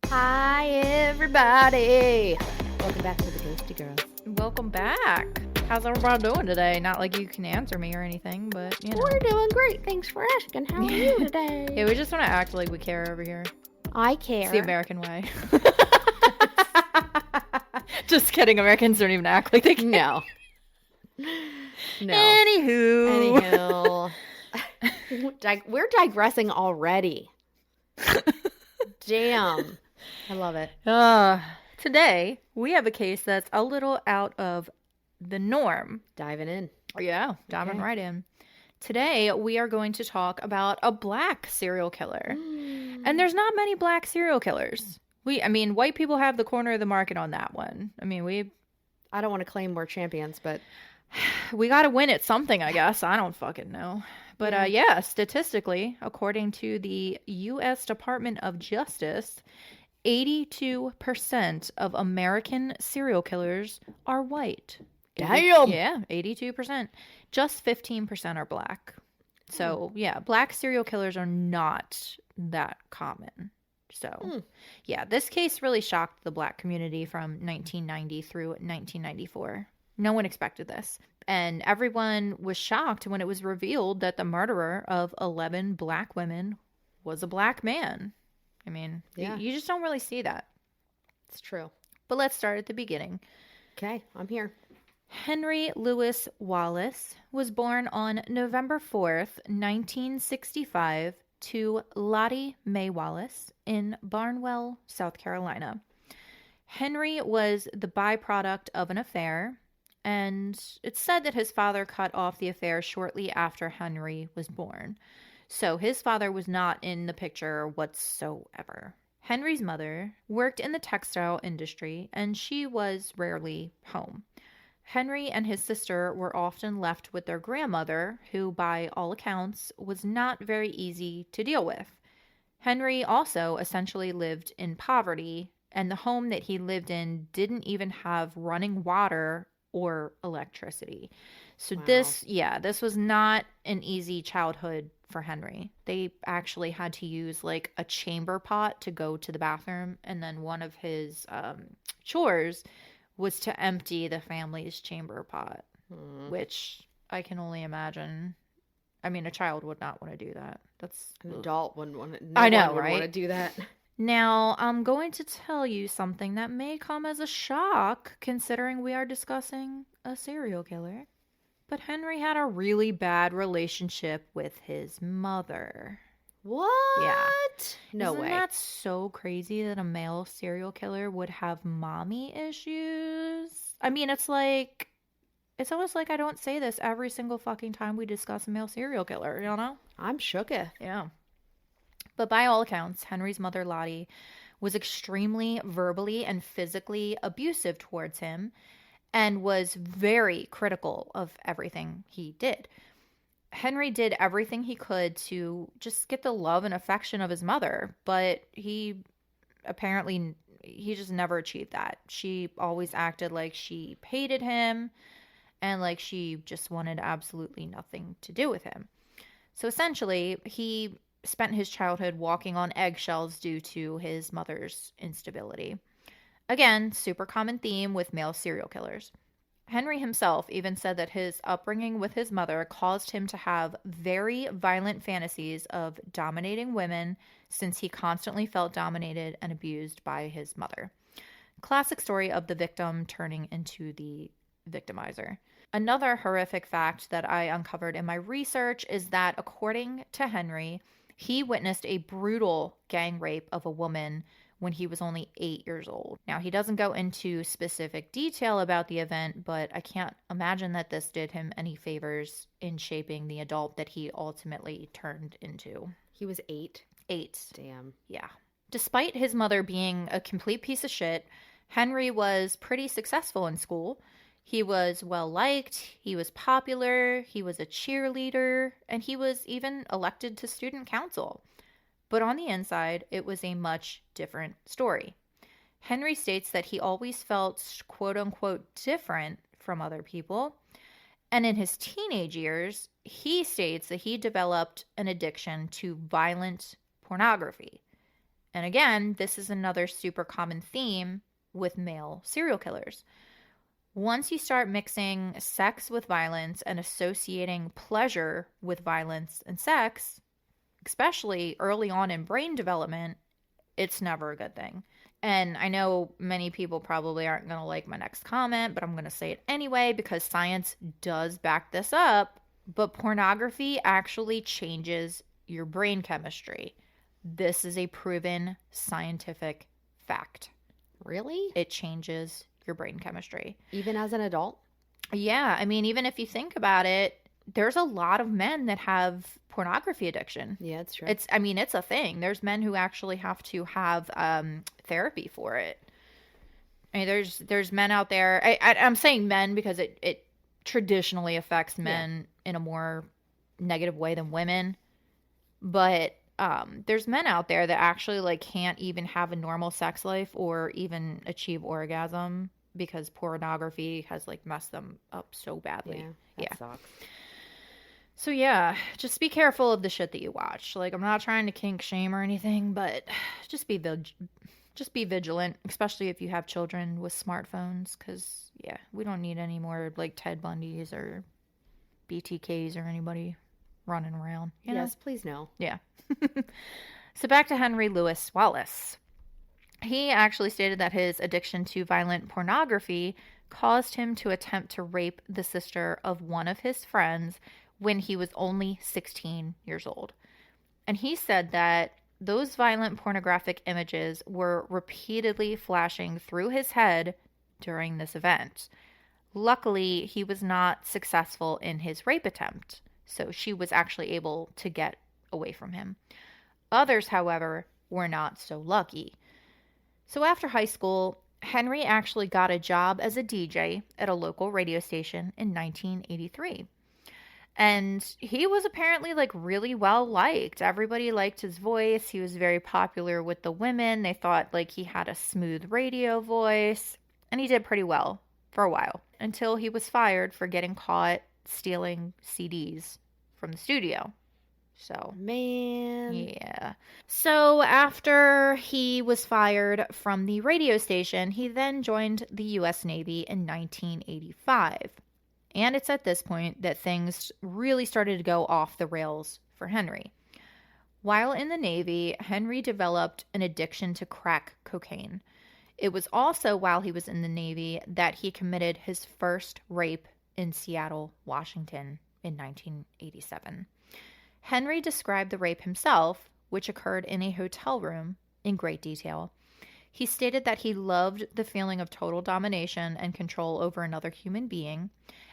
Hi, everybody. Welcome back to the Ghosty Girls. Welcome back. How's everybody doing today? Not like you can answer me or anything, but, you know. We're doing great. Thanks for asking. How are you today? Yeah, we just want to act like we care over here. I care. It's the American way. Just kidding. Americans don't even act like they care. No. Anywho. We're digressing already. Damn. I love it. Today, we have a case that's a little out of the norm. Diving in. Yeah, diving right in. Today, we are going to talk about a black serial killer. And there's not many black serial killers. White people have the corner of the market on that one. I don't want to claim we're champions, but we got to win at something, I guess. I don't fucking know. But statistically, according to the U.S. Department of Justice, 82% of American serial killers are white. Damn! Yeah, 82%. Just 15% are black. So, black serial killers are not that common. So, this case really shocked the black community from 1990 through 1994. No one expected this. And everyone was shocked when it was revealed that the murderer of 11 black women was a black man. You just don't really see that. It's true. But let's start at the beginning. Okay, I'm here. Henry Louis Wallace was born on November 4th, 1965, to Lottie Mae Wallace in Barnwell, South Carolina. Henry was the byproduct of an affair, and it's said that his father cut off the affair shortly after Henry was born. So his father was not in the picture whatsoever. Henry's mother worked in the textile industry, and she was rarely home. Henry and his sister were often left with their grandmother, who, by all accounts, was not very easy to deal with. Henry also essentially lived in poverty, and the home that he lived in didn't even have running water or electricity. So this was not an easy childhood for Henry. They actually had to use like a chamber pot to go to the bathroom, and then one of his chores was to empty the family's chamber pot, which I can only imagine. A child would not want to do that. That's an adult wouldn't want to. I know, one would right? Want to do that. Now, I'm going to tell you something that may come as a shock, considering we are discussing a serial killer. But Henry had a really bad relationship with his mother. What? Yeah. No way. Isn't that so crazy that a male serial killer would have mommy issues? It's almost like I don't say this every single fucking time we discuss a male serial killer, you know? I'm shooketh. Yeah. But by all accounts, Henry's mother, Lottie, was extremely verbally and physically abusive towards him and was very critical of everything he did. Henry did everything he could to just get the love and affection of his mother, but he just never achieved that. She always acted like she hated him and like she just wanted absolutely nothing to do with him. So essentially, he spent his childhood walking on eggshells due to his mother's instability. Again, super common theme with male serial killers. Henry himself even said that his upbringing with his mother caused him to have very violent fantasies of dominating women since he constantly felt dominated and abused by his mother. Classic story of the victim turning into the victimizer. Another horrific fact that I uncovered in my research is that according to Henry, he witnessed a brutal gang rape of a woman when he was only 8 years old. Now, he doesn't go into specific detail about the event, but I can't imagine that this did him any favors in shaping the adult that he ultimately turned into. He was 8? 8. Damn. Yeah. Despite his mother being a complete piece of shit, Henry was pretty successful in school. He was well-liked, he was popular, he was a cheerleader, and he was even elected to student council. But on the inside, it was a much different story. Henry states that he always felt, quote-unquote, different from other people. And in his teenage years, he states that he developed an addiction to violent pornography. And again, this is another super common theme with male serial killers. Once you start mixing sex with violence and associating pleasure with violence and sex, especially early on in brain development, it's never a good thing. And I know many people probably aren't going to like my next comment, but I'm going to say it anyway because science does back this up. But pornography actually changes your brain chemistry. This is a proven scientific fact. Really? It changes your brain chemistry. Even as an adult? Yeah. I mean, even if you think about it, there's a lot of men that have pornography addiction. Yeah, it's true. It's a thing. There's men who actually have to have therapy for it. I mean, there's men out there. I'm saying men because it traditionally affects men in a more negative way than women. But there's men out there that actually like can't even have a normal sex life or even achieve orgasm because pornography has like messed them up so badly. Yeah, that sucks. So yeah, just be careful of the shit that you watch. Like, I'm not trying to kink shame or anything, but just be vigilant, especially if you have children with smartphones, because yeah, we don't need any more like Ted Bundys or BTKs or anybody running around. You know? Yes, please no. Yeah. So back to Henry Louis Wallace. He actually stated that his addiction to violent pornography caused him to attempt to rape the sister of one of his friends when he was only 16 years old. And he said that those violent pornographic images were repeatedly flashing through his head during this event. Luckily, he was not successful in his rape attempt, so she was actually able to get away from him. Others, however, were not so lucky. So after high school, Henry actually got a job as a DJ at a local radio station in 1983. And he was apparently like really well liked. Everybody liked his voice. He was very popular with the women. They thought like he had a smooth radio voice. And he did pretty well for a while until he was fired for getting caught stealing CDs from the studio. So, man. Yeah. So after he was fired from the radio station, he then joined the U.S. Navy in 1985. And it's at this point that things really started to go off the rails for Henry. While in the Navy, Henry developed an addiction to crack cocaine. It was also while he was in the Navy that he committed his first rape in Seattle, Washington in 1987. Henry described the rape himself, which occurred in a hotel room, in great detail. He stated that he loved the feeling of total domination and control over another human being,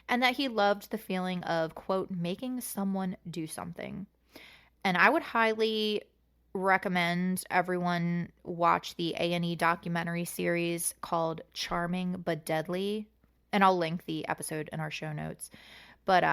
and that he loved the feeling of, quote, making someone do something. And I would highly recommend everyone watch the A&E documentary series called Charming But Deadly, and I'll link the episode in our show notes. But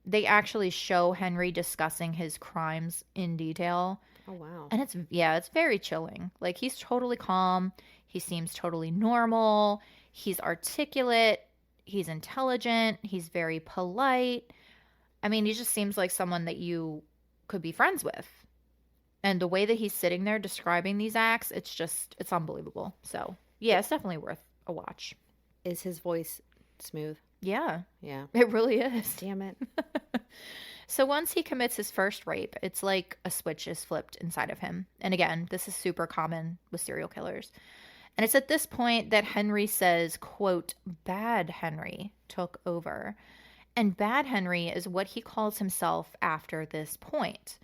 they actually show Henry discussing his crimes in detail. Oh, wow. And it's very chilling. Like, he's totally calm. He seems totally normal. He's articulate. He's intelligent. He's very polite. I mean, he just seems like someone that you could be friends with. And the way that he's sitting there describing these acts, it's unbelievable. So, yeah, it's definitely worth a watch. Is his voice smooth? Yeah. Yeah. It really is. Damn it. So once he commits his first rape, it's like a switch is flipped inside of him. And again, this is super common with serial killers. And it's at this point that Henry says, quote, bad Henry took over. And bad Henry is what he calls himself after this point.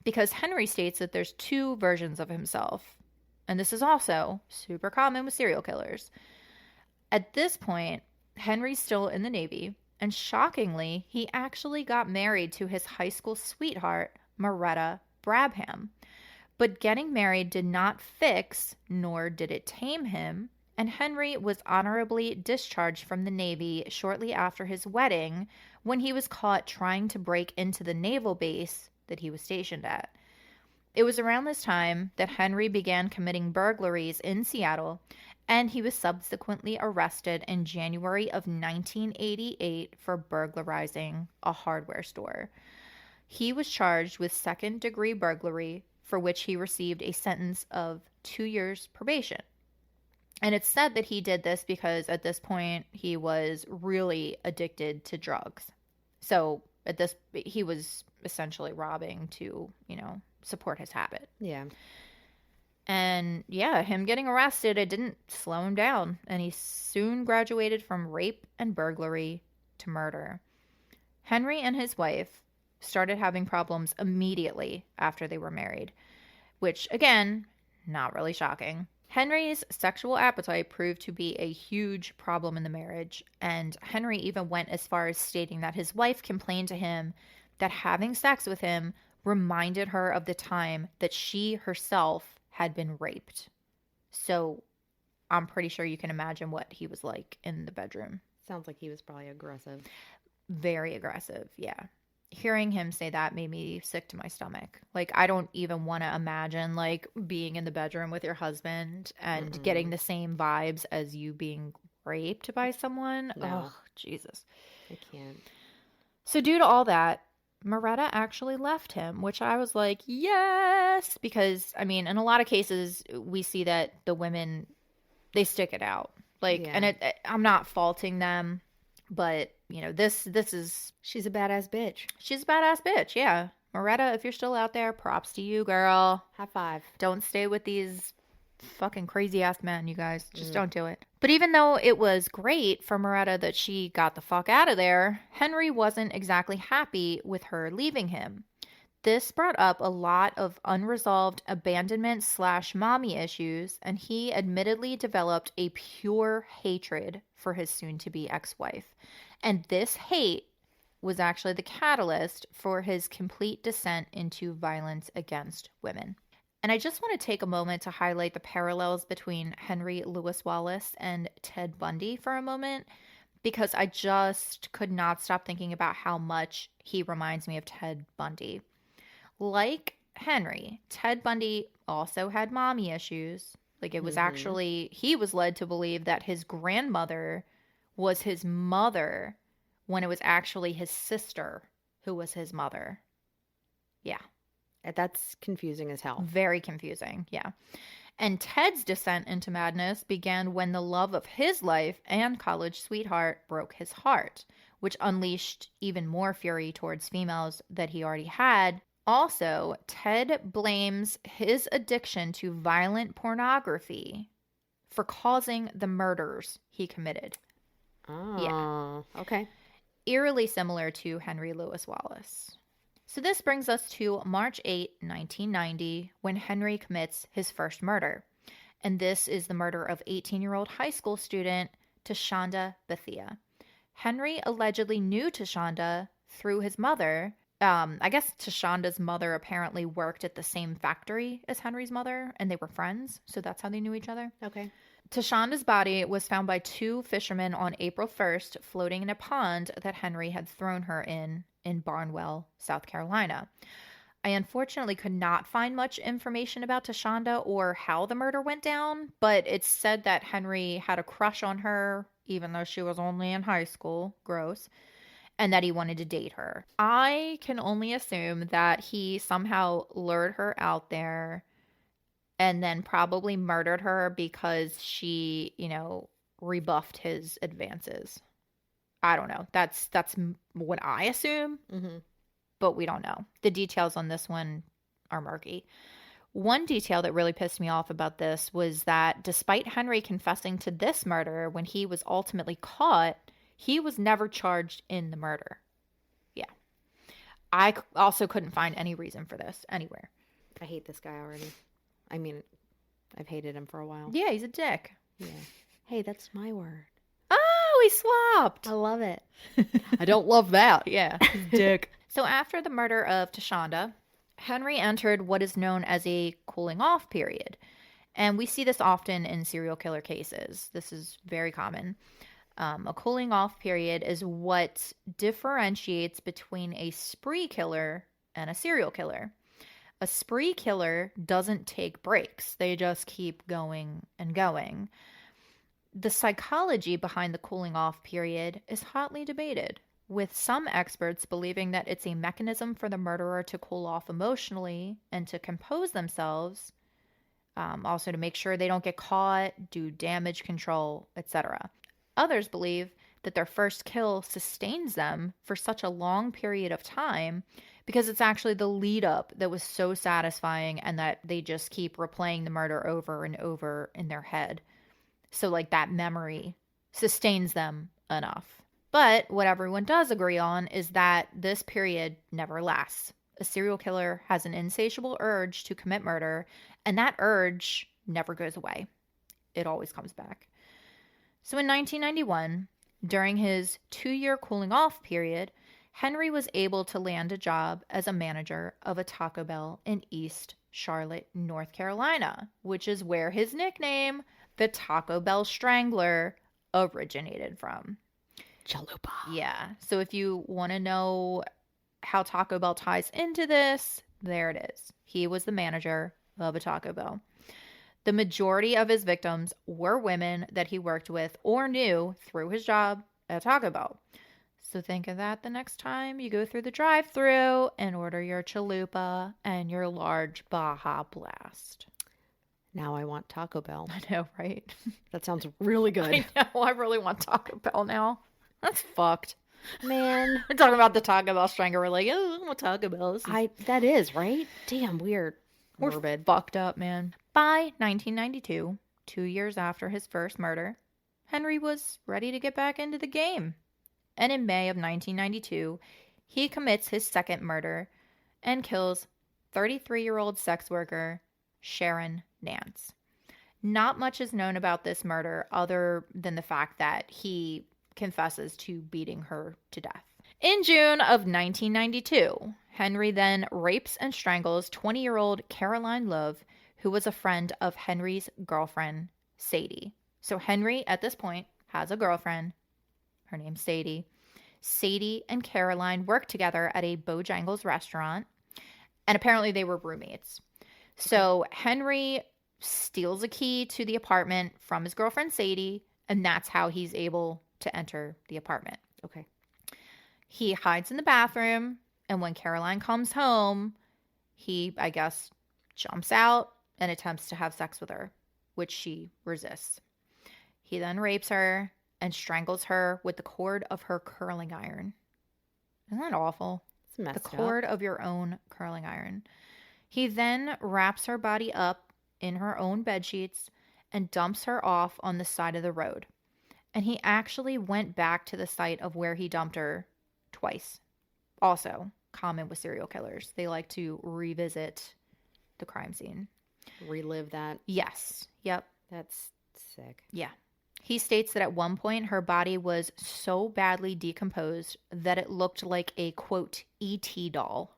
Because Henry states that there's two versions of himself. And this is also super common with serial killers. At this point, Henry's still in the Navy. And shockingly, he actually got married to his high school sweetheart, Moretta Brabham. But getting married did not fix, nor did it tame him, and Henry was honorably discharged from the Navy shortly after his wedding when he was caught trying to break into the naval base that he was stationed at. It was around this time that Henry began committing burglaries in Seattle, and he was subsequently arrested in January of 1988 for burglarizing a hardware store. He was charged with second-degree burglary, for which he received a sentence of 2 years probation. And it's said that he did this because at this point he was really addicted to drugs. So he was essentially robbing to, support his habit. Yeah. And yeah, him getting arrested, it didn't slow him down. And he soon graduated from rape and burglary to murder. Henry and his wife started having problems immediately after they were married, which, again, not really shocking. Henry's sexual appetite proved to be a huge problem in the marriage, and Henry even went as far as stating that his wife complained to him that having sex with him reminded her of the time that she herself had been raped. So I'm pretty sure you can imagine what he was like in the bedroom. Sounds like he was probably aggressive. Very aggressive, yeah. Hearing him say that made me sick to my stomach. Like, I don't even want to imagine, like, being in the bedroom with your husband and getting the same vibes as you being raped by someone. No. Oh, Jesus. I can't. So due to all that, Moretta actually left him, which I was like, yes, because, I mean, in a lot of cases, we see that the women, they stick it out. Like, Yeah. and I'm not faulting them, but, this is... She's a badass bitch. She's a badass bitch, yeah. Moretta, if you're still out there, props to you, girl. High five. Don't stay with these fucking crazy-ass men, you guys. Just don't do it. But even though it was great for Moretta that she got the fuck out of there, Henry wasn't exactly happy with her leaving him. This brought up a lot of unresolved abandonment/mommy issues, and he admittedly developed a pure hatred for his soon-to-be ex-wife. And this hate was actually the catalyst for his complete descent into violence against women. And I just want to take a moment to highlight the parallels between Henry Louis Wallace and Ted Bundy for a moment, because I just could not stop thinking about how much he reminds me of Ted Bundy. Like Henry, Ted Bundy also had mommy issues. Like, it was actually, he was led to believe that his grandmother was his mother when it was actually his sister who was his mother. Yeah. That's confusing as hell. Very confusing, yeah. And Ted's descent into madness began when the love of his life and college sweetheart broke his heart, which unleashed even more fury towards females that he already had. Also, Ted blames his addiction to violent pornography for causing the murders he committed. Oh, yeah. Okay. Eerily similar to Henry Louis Wallace. So this brings us to March 8, 1990, when Henry commits his first murder. And this is the murder of 18-year-old high school student Tashonda Bethea. Henry allegedly knew Tashonda through his mother. I guess Tashonda's mother apparently worked at the same factory as Henry's mother, and they were friends, so that's how they knew each other. Okay. Tashonda's body was found by two fishermen on April 1st, floating in a pond that Henry had thrown her in Barnwell, South Carolina. I unfortunately could not find much information about Tashonda or how the murder went down, but it's said that Henry had a crush on her, even though she was only in high school. Gross. And that he wanted to date her. I can only assume that he somehow lured her out there and then probably murdered her because she, rebuffed his advances. I don't know. That's what I assume, but we don't know. The details on this one are murky. One detail that really pissed me off about this was that despite Henry confessing to this murder when he was ultimately caught, he was never charged in the murder. Yeah. I also couldn't find any reason for this anywhere. I hate this guy already. I mean, I've hated him for a while. Yeah, he's a dick. Yeah. Hey, that's my word. Oh, we swapped. I love it. I don't love that. Yeah. Dick. So after the murder of Tashonda, Henry entered what is known as a cooling off period. And we see this often in serial killer cases. This is very common. A cooling off period is what differentiates between a spree killer and a serial killer. A spree killer doesn't take breaks. They just keep going and going. The psychology behind the cooling off period is hotly debated, with some experts believing that it's a mechanism for the murderer to cool off emotionally and to compose themselves also to make sure they don't get caught, do damage control, etc. Others believe that their first kill sustains them for such a long period of time because it's actually the lead up that was so satisfying and that they just keep replaying the murder over and over in their head. So like that memory sustains them enough. But what everyone does agree on is that this period never lasts. A serial killer has an insatiable urge to commit murder, and that urge never goes away. It always comes back. So in 1991, during his 2-year cooling off period, Henry was able to land a job as a manager of a Taco Bell in East Charlotte, North Carolina, which is where his nickname, the Taco Bell Strangler, originated from. Chalupa. Yeah. So if you want to know how Taco Bell ties into this, there it is. He was the manager of a Taco Bell. The majority of his victims were women that he worked with or knew through his job at Taco Bell. So think of that the next time you go through the drive-thru and order your chalupa and your large Baja Blast. Now I want Taco Bell. I know, right? That sounds really good. I know. I really want Taco Bell now. That's fucked. Man. We're talking about the Taco Bell Strangler. We're like, oh, I want Taco Bell. That is, right? Damn, we're morbid. Fucked up, man. By 1992, 2 years after his first murder, Henry was ready to get back into the game. And in May of 1992, he commits his second murder and kills 33-year-old sex worker Sharon Nance. Not much is known about this murder other than the fact that he confesses to beating her to death. In June of 1992, Henry then rapes and strangles 20-year-old Caroline Love, who was a friend of Henry's girlfriend, Sadie. So Henry, at this point, has a girlfriend. Her name's Sadie. Sadie and Caroline worked together at a Bojangles restaurant, and apparently they were roommates. So Henry steals a key to the apartment from his girlfriend, Sadie, and that's how he's able to enter the apartment. Okay. He hides in the bathroom, and when Caroline comes home, he, I guess, jumps out and attempts to have sex with her, which she resists. He then rapes her and strangles her with the cord of her curling iron. Isn't that awful? It's messed The cord up. of your own curling iron. He then wraps her body up in her own bedsheets and dumps her off on the side of the road. And he actually went back to the site of where he dumped her twice. Also, common with serial killers. They like to revisit the crime scene. Relive that. Yes. Yep. That's sick. Yeah. He states that at one point her body was so badly decomposed that it looked like a, quote, E.T. doll.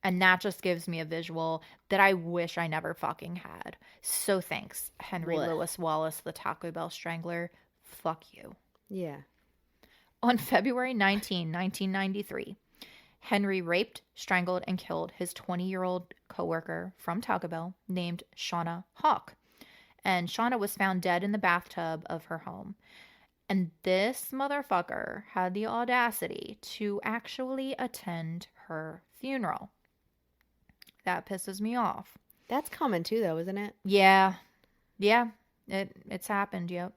And that just gives me a visual that I wish I never fucking had. So thanks, Henry Louis Wallace, the Taco Bell Strangler. Fuck you. Yeah. On February 19, 1993, Henry raped, strangled, and killed his 20-year-old coworker from Taco Bell named Shauna Hawk. And Shauna was found dead in the bathtub of her home. And this motherfucker had the audacity to actually attend her funeral. That pisses me off. That's common too, though, isn't it? Yeah. Yeah. It's happened, yep.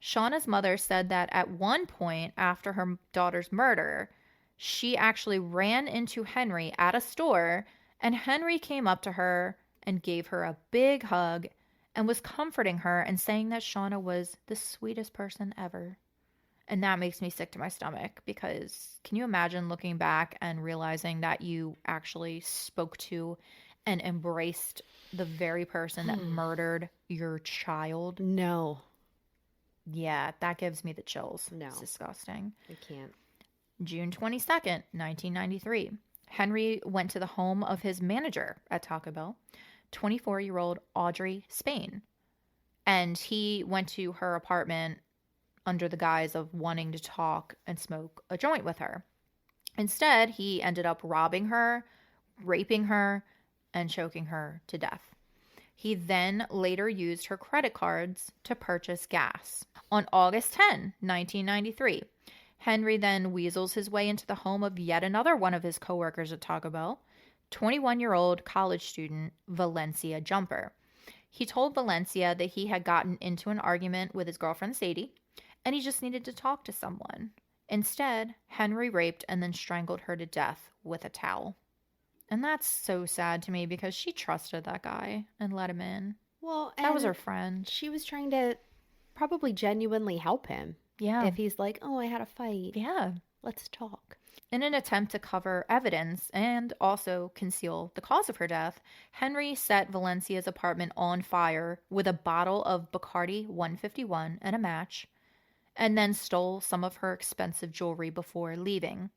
Shauna's mother said that at one point after her daughter's murder, she actually ran into Henry at a store, and Henry came up to her and gave her a big hug and was comforting her and saying that Shauna was the sweetest person ever. And that makes me sick to my stomach because can you imagine looking back and realizing that you actually spoke to and embraced the very person that murdered your child? No. Yeah, that gives me the chills. No. It's disgusting. I can't. June 22nd, 1993. Henry went to the home of his manager at Taco Bell, 24-year-old Audrey Spain. And he went to her apartment under the guise of wanting to talk and smoke a joint with her. Instead, he ended up robbing her, raping her, and choking her to death. He then later used her credit cards to purchase gas. On August 10, 1993, Henry then weasels his way into the home of yet another one of his coworkers at Taco Bell, 21-year-old college student Valencia Jumper. He told Valencia that he had gotten into an argument with his girlfriend Sadie, and he just needed to talk to someone. Instead, Henry raped and then strangled her to death with a towel. And that's so sad to me because she trusted that guy and let him in. Well, that was her friend. She was trying to probably genuinely help him. Yeah. If he's like, oh, I had a fight. Yeah. Let's talk. In an attempt to cover evidence and also conceal the cause of her death, Henry set Valencia's apartment on fire with a bottle of Bacardi 151 and a match, and then stole some of her expensive jewelry before leaving.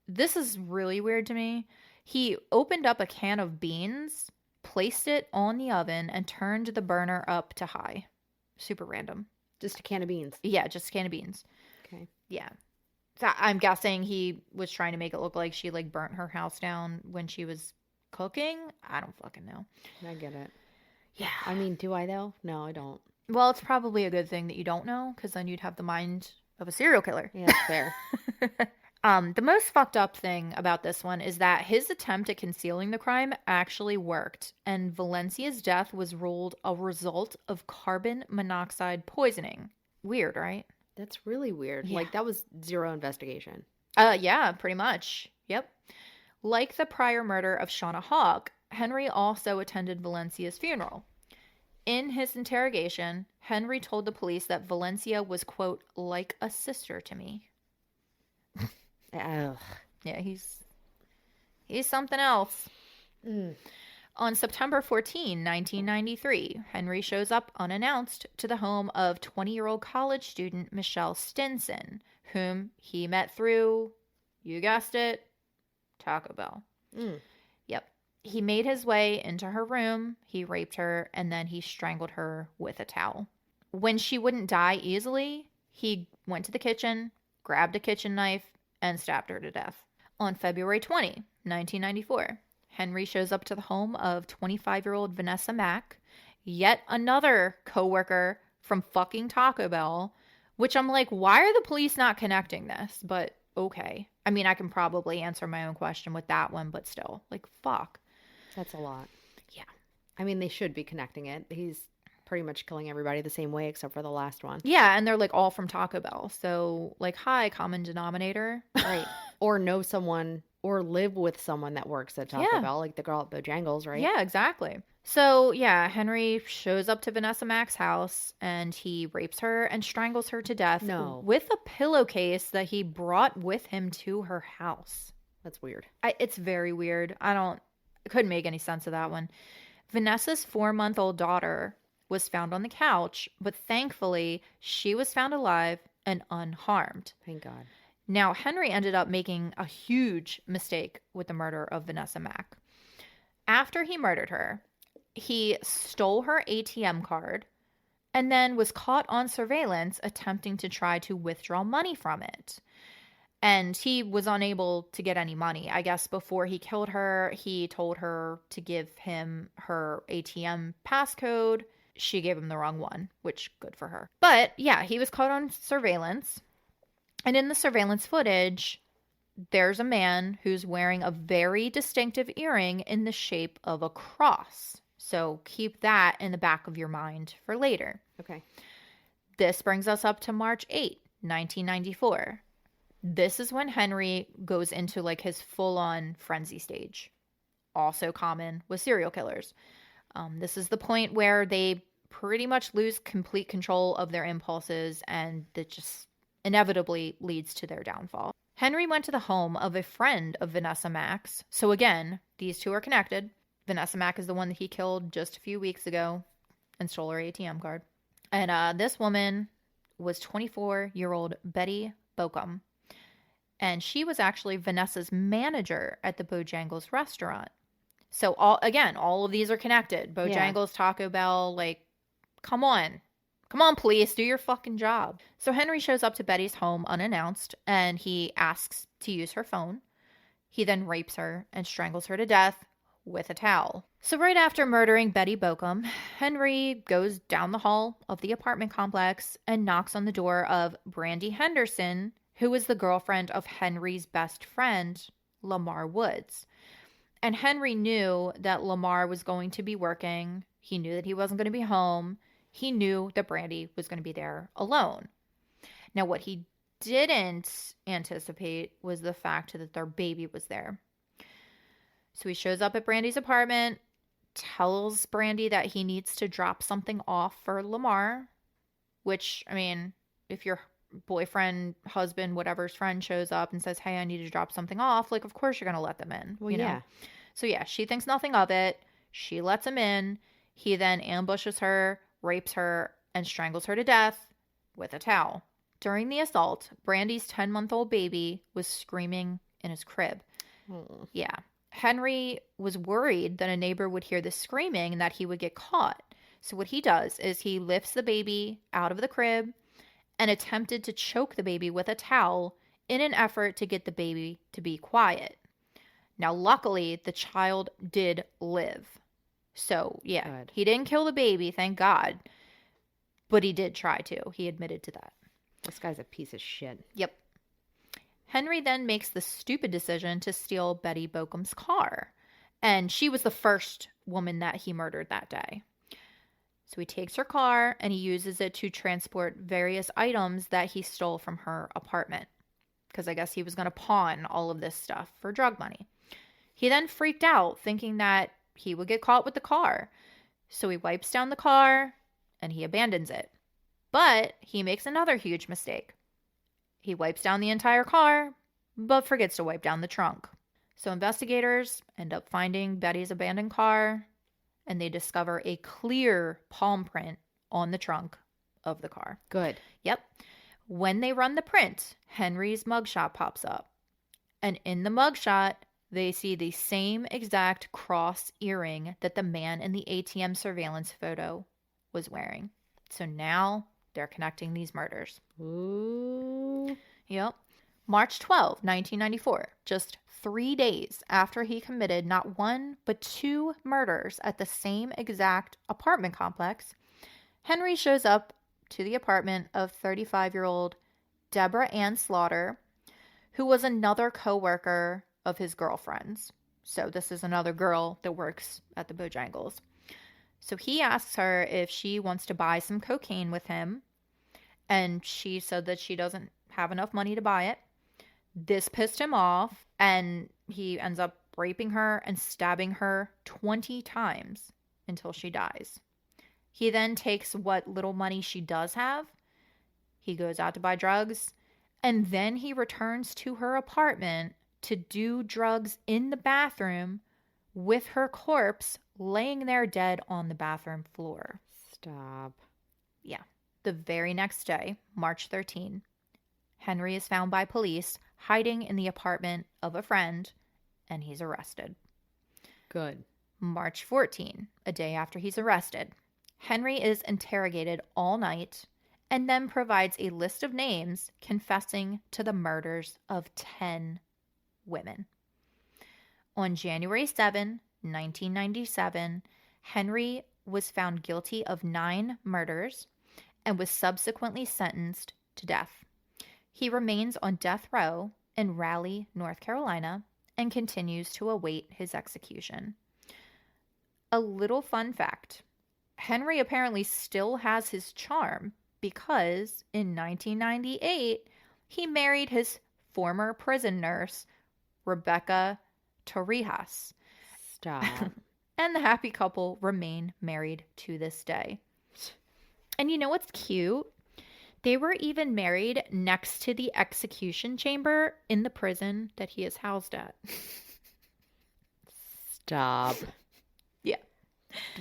This is really weird to me. He opened up a can of beans, placed it on the oven, and turned the burner up to high. Super random. Just a can of beans. Yeah, just a can of beans. Okay. Yeah. So I'm guessing he was trying to make it look like she like burnt her house down when she was cooking. I don't fucking know. I get it. Yeah. I mean, do I though? No, I don't. Well, it's probably a good thing that you don't know, because then you'd have the mind of a serial killer. Yeah, that's fair. The most fucked up thing about this one is that his attempt at concealing the crime actually worked, and Valencia's death was ruled a result of carbon monoxide poisoning. Weird, right? That's really weird. Yeah. Like, that was zero investigation. Yeah, pretty much. Yep. Like the prior murder of Shauna Hawk, Henry also attended Valencia's funeral. In his interrogation, Henry told the police that Valencia was, quote, like a sister to me. Ugh. Yeah, he's something else. On September 14, 1993, Henry shows up unannounced to the home of 20-year-old college student Michelle Stinson, whom he met through, you guessed it, Taco Bell. Yep. He made his way into her room, he raped her, and then he strangled her with a towel. When she wouldn't die easily, he went to the kitchen, grabbed a kitchen knife, and stabbed her to death. On February 20, 1994, Henry shows up to the home of 25-year-old Vanessa Mack, yet another coworker from fucking Taco Bell, which I'm like, why are the police not connecting this? But okay. I mean, I can probably answer my own question with that one, but still, like, fuck. That's a lot. Yeah. I mean, they should be connecting it. He's pretty much killing everybody the same way except for the last one. Yeah, and they're like all from Taco Bell. So, like, hi, common denominator. Right. Or know someone or live with someone that works at Taco Bell, like the girl at Bojangles, right? Yeah, exactly. So, yeah, Henry shows up to Vanessa Mack's house and he rapes her and strangles her to death with a pillowcase that he brought with him to her house. That's weird. It's very weird. I couldn't make any sense of that one. Vanessa's 4-month-old daughter was found on the couch, but thankfully she was found alive and unharmed. Thank God. Now, Henry ended up making a huge mistake with the murder of Vanessa Mack. After he murdered her, he stole her ATM card and then was caught on surveillance attempting to try to withdraw money from it. And he was unable to get any money. I guess before he killed her, he told her to give him her ATM passcode. She gave him the wrong one, which good for her. But yeah, he was caught on surveillance. And in the surveillance footage, there's a man who's wearing a very distinctive earring in the shape of a cross. So keep that in the back of your mind for later. Okay. This brings us up to March 8, 1994. This is when Henry goes into like his full-on frenzy stage. Also common with serial killers. This is the point where they pretty much lose complete control of their impulses, and that just inevitably leads to their downfall. Henry went to the home of a friend of Vanessa Mack's. So again, these two are connected. Vanessa Mack is the one that he killed just a few weeks ago and stole her ATM card. And this woman was 24-year-old Betty Bokum. And she was actually Vanessa's manager at the Bojangles restaurant. So all of these are connected. Bojangles, Taco Bell, like, come on. Come on, police, do your fucking job. So Henry shows up to Betty's home unannounced, and he asks to use her phone. He then rapes her and strangles her to death with a towel. So right after murdering Betty Bokum, Henry goes down the hall of the apartment complex and knocks on the door of Brandy Henderson, who was the girlfriend of Henry's best friend, Lamar Woods. And Henry knew that Lamar was going to be working He knew that he wasn't going to be home. He knew that Brandy was going to be there alone. Now, what he didn't anticipate was the fact that their baby was there. So he shows up at Brandy's apartment, tells Brandy that he needs to drop something off for Lamar, which, I mean, if your boyfriend, husband, whatever's friend shows up and says, hey, I need to drop something off, like, of course you're going to let them in. Well, you know? yeah. So, yeah, she thinks nothing of it. She lets him in. He then ambushes her, rapes her, and strangles her to death with a towel. During the assault, Brandy's 10-month-old baby was screaming in his crib. Oh. Yeah. Henry was worried that a neighbor would hear the screaming and that he would get caught. So what he does is he lifts the baby out of the crib and attempted to choke the baby with a towel in an effort to get the baby to be quiet. Now, luckily, the child did live. So, yeah, Good. He didn't kill the baby, thank God. But he did try to. He admitted to that. This guy's a piece of shit. Yep. Henry then makes the stupid decision to steal Betty Bocum's car. And she was the first woman that he murdered that day. So he takes her car and he uses it to transport various items that he stole from her apartment. Because I guess he was going to pawn all of this stuff for drug money. He then freaked out, thinking that he would get caught with the car. So he wipes down the car and he abandons it. But he makes another huge mistake. He wipes down the entire car, but forgets to wipe down the trunk. So investigators end up finding Betty's abandoned car, and they discover a clear palm print on the trunk of the car. Good. Yep. When they run the print, Henry's mugshot pops up. And in the mugshot, they see the same exact cross earring that the man in the ATM surveillance photo was wearing. So now they're connecting these murders. Ooh. Yep. March 12, 1994, just 3 days after he committed not one, but 2 murders at the same exact apartment complex, Henry shows up to the apartment of 35-year-old Deborah Ann Slaughter, who was another co-worker of his girlfriend's. So this is another girl that works at the Bojangles. So he asks her if she wants to buy some cocaine with him, and she said that she doesn't have enough money to buy it. This pissed him off, and he ends up raping her and stabbing her 20 times until she dies. He then takes what little money she does have. He goes out to buy drugs, and then he returns to her apartment to do drugs in the bathroom with her corpse laying there dead on the bathroom floor. Stop. Yeah. The very next day, March 13, Henry is found by police hiding in the apartment of a friend, and he's arrested. Good. March 14, a day after he's arrested, Henry is interrogated all night and then provides a list of names confessing to the murders of 10 women. On January 7, 1997, Henry was found guilty of 9 murders and was subsequently sentenced to death. He remains on death row in Raleigh, North Carolina, and continues to await his execution. A little fun fact. Henry apparently still has his charm because in 1998, he married his former prison nurse, Rebecca Torrijas. Stop. And the happy couple remain married to this day. And you know what's cute? They were even married next to the execution chamber in the prison that he is housed at. Stop. Yeah.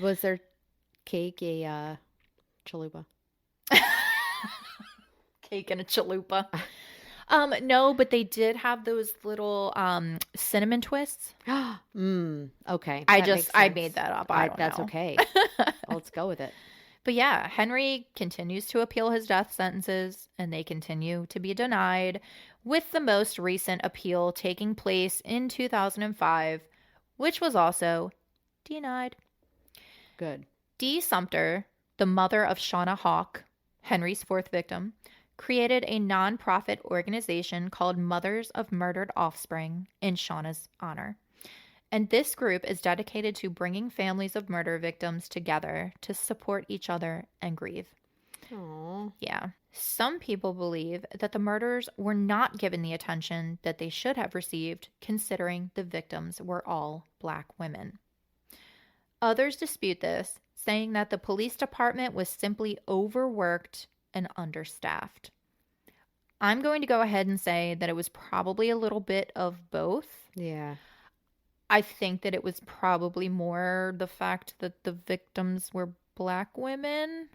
Was their cake a chalupa? Cake and a chalupa. No, but they did have those little cinnamon twists. Okay. I made that up. I don't that's know. okay. Let's go with it. But yeah, Henry continues to appeal his death sentences, and they continue to be denied, with the most recent appeal taking place in 2005, which was also denied. Good. Dee Sumter, the mother of Shauna Hawk, Henry's 4th victim, created a nonprofit organization called Mothers of Murdered Offspring in Shauna's honor. And this group is dedicated to bringing families of murder victims together to support each other and grieve. Aww. Yeah. Some people believe that the murderers were not given the attention that they should have received, considering the victims were all Black women. Others dispute this, saying that the police department was simply overworked and understaffed. I'm going to go ahead and say that it was probably a little bit of both. Yeah. I think that it was probably more the fact that the victims were Black women.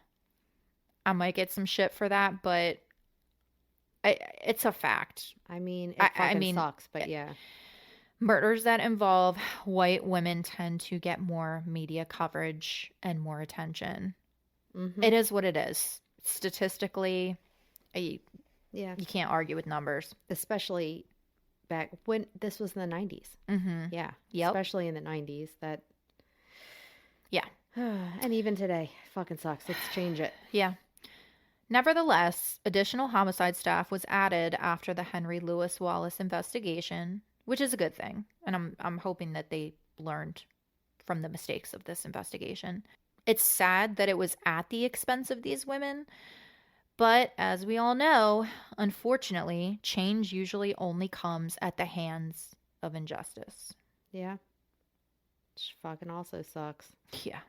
I might get some shit for that, but it's a fact. I mean, it sucks, but yeah. Murders that involve white women tend to get more media coverage and more attention. Mm-hmm. It is what it is. Statistically, you can't argue with numbers. Especially back when this was in the 90s. Mm-hmm. Yeah. Yep. Especially in the 90s. Yeah. And even today, fucking sucks. Let's change it. Yeah. Nevertheless, additional homicide staff was added after the Henry Louis Wallace investigation, which is a good thing. And I'm hoping that they learned from the mistakes of this investigation. It's sad that it was at the expense of these women, but as we all know, unfortunately, change usually only comes at the hands of injustice. Yeah. Which fucking also sucks. Yeah.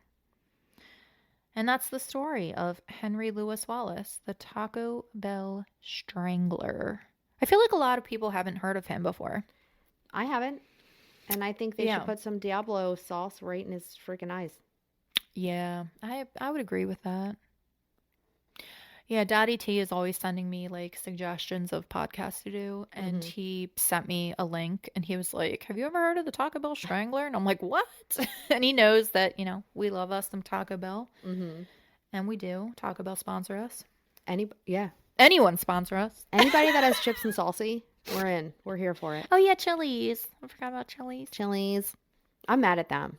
And that's the story of Henry Louis Wallace, the Taco Bell Strangler. I feel like a lot of people haven't heard of him before. I haven't. And I think they should put some Diablo sauce right in his freaking eyes. Yeah, I would agree with that. Yeah, Daddy T is always sending me like suggestions of podcasts to do. And he sent me a link and he was like, have you ever heard of the Taco Bell Strangler? And I'm like, what? And he knows that, we love us some Taco Bell. Mm-hmm. And we do. Taco Bell sponsor us. Anyone sponsor us. Anybody that has chips and salsa, we're in. We're here for it. Oh, yeah, Chili's. I forgot about Chili's. Chili's. I'm mad at them.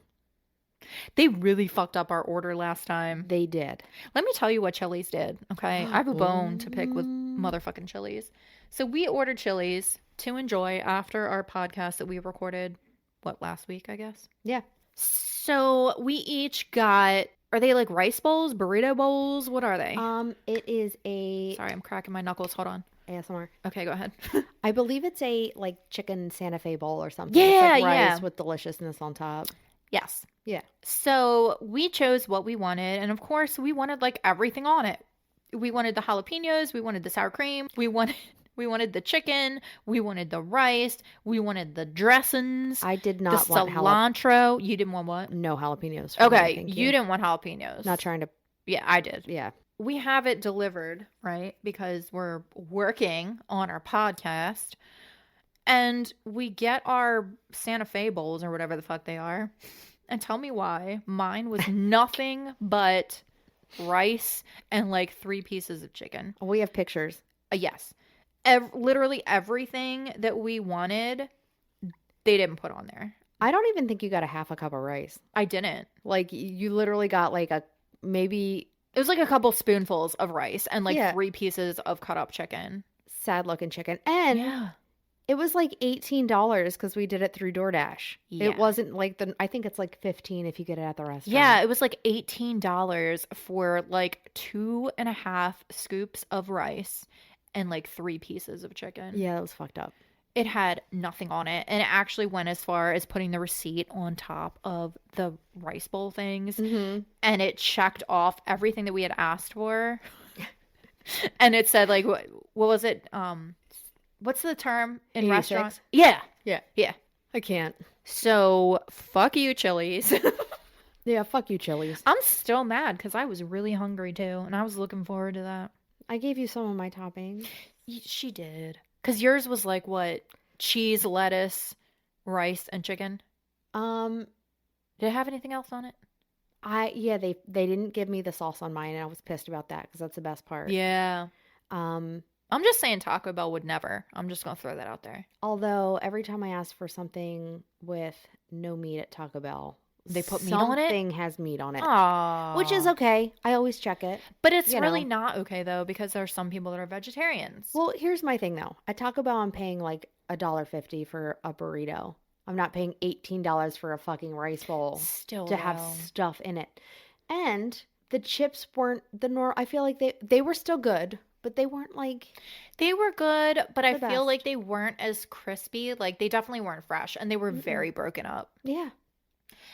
They really fucked up our order last time. They did. Let me tell you what Chili's did, okay? I have a bone to pick with motherfucking Chili's. So we ordered Chili's to enjoy after our podcast that we recorded, last week, I guess? Yeah. So we each got, are they like rice bowls, burrito bowls? What are they? It is a... Sorry, I'm cracking my knuckles. Hold on. ASMR. Okay, go ahead. I believe it's a chicken Santa Fe bowl or something. Yeah, it's like rice with deliciousness on top. Yes. Yeah. So we chose what we wanted. And of course, we wanted everything on it. We wanted the jalapenos. We wanted the sour cream. We wanted the chicken. We wanted the rice. We wanted the dressings. I did not want cilantro. You didn't want what? No jalapenos. Okay. You didn't want jalapenos. Not trying to. Yeah, I did. Yeah. We have it delivered, right? Because we're working on our podcast. And we get our Santa Fe bowls or whatever the fuck they are. And tell me why mine was nothing but rice and 3 pieces of chicken. We have pictures. Yes. Literally everything that we wanted, they didn't put on there. I don't even think you got a half a cup of rice. I didn't. You literally got maybe... It was a couple spoonfuls of rice and 3 pieces of cut up chicken. Sad looking chicken. And... yeah. It was $18 because we did it through DoorDash. Yeah. It wasn't I think it's $15 if you get it at the restaurant. Yeah, it was $18 for 2.5 scoops of rice and 3 pieces of chicken. Yeah, that was fucked up. It had nothing on it. And it actually went as far as putting the receipt on top of the rice bowl things. Mm-hmm. And it checked off everything that we had asked for. And it said what was it? What's the term in 86? Restaurants? Yeah. I can't. So, fuck you, Chili's. Yeah, fuck you, Chili's. I'm still mad because I was really hungry too, and I was looking forward to that. I gave you some of my toppings. She did. Because yours was what? Cheese, lettuce, rice, and chicken? Did it have anything else on it? They didn't give me the sauce on mine, and I was pissed about that because that's the best part. Yeah. I'm just saying Taco Bell would never. I'm just going to throw that out there. Although, every time I ask for something with no meat at Taco Bell, they put meat on it? Something has meat on it. Aww. Which is okay. I always check it. But it's really not okay, though, because there are some people that are vegetarians. Well, here's my thing, though. At Taco Bell, I'm paying $1.50 for a burrito. I'm not paying $18 for a fucking rice bowl Still, to have though. stuff in it. And the chips weren't the norm. I feel like they were still good, but they weren't like They were good, but I the feel like best. they weren't as crispy. Like, they definitely weren't fresh, and they were very broken up. Yeah.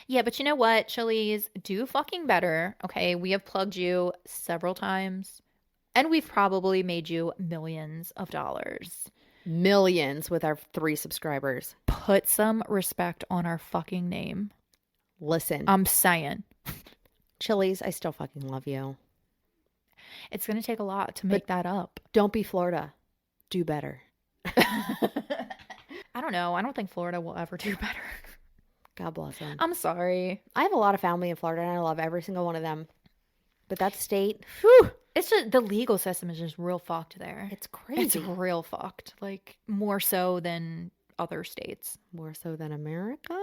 Yeah, but you know what, Chili's, do fucking better, okay? We have plugged you several times, and we've probably made you millions of dollars. Millions with our 3 subscribers. Put some respect on our fucking name. Listen. I'm saying. Chili's, I still fucking love you. It's going to take a lot to make that up. Don't be Florida. Do better. I don't know. I don't think Florida will ever do better. God bless them. I'm sorry. I have a lot of family in Florida, and I love every single one of them. But that state, whew, It's just the legal system is just real fucked there. it's crazy. It's real fucked. Like, more so than other states. More so than America.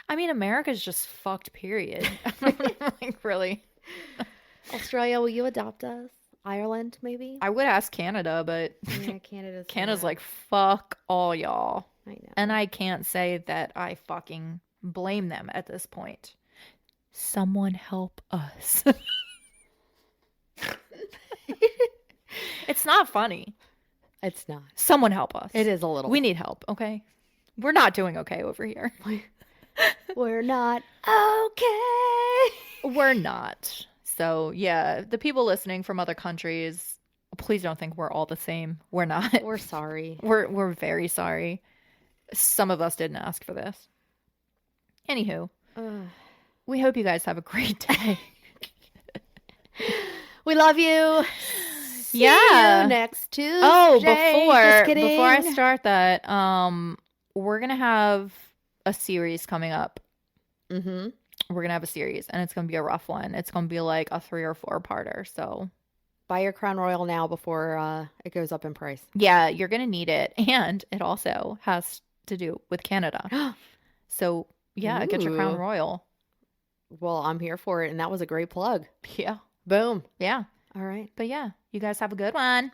I mean, America's just fucked, period. Like, really. Australia, will you adopt us? Ireland, maybe? I would ask Canada, but Yeah, Canada's Canada's bad. like, fuck all y'all. I know. And I can't say that I fucking blame them at this point. Someone help us. It's not funny. It's not. Someone help us. It is a little. We need help, okay? We're not doing okay over here. We're not okay. We're not. So, yeah, the people listening from other countries, please don't think we're all the same. We're not. We're sorry. We're very sorry. Some of us didn't ask for this. Anywho, we hope you guys have a great day. We love you. See Yeah. you next Tuesday. Oh, Just kidding. before I start that, we're gonna have a series coming up. Mm-hmm. We're gonna have a series, and it's gonna be a rough one. It's gonna be like a 3 or 4 parter. So Buy your Crown Royal now before it goes up in price. yeah, you're gonna need it, and it also has to do with Canada. So yeah, get your Crown Ooh. Royal. Well, I'm here for it, and that was a great plug. Yeah, Boom. yeah. All right. But yeah, you guys have a good one.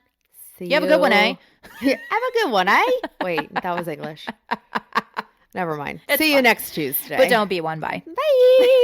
See You have a good one, eh? Yeah, have a good one, eh? Wait, that was English. Never mind. It's See you fine. next Tuesday. But don't be one. Bye. Bye.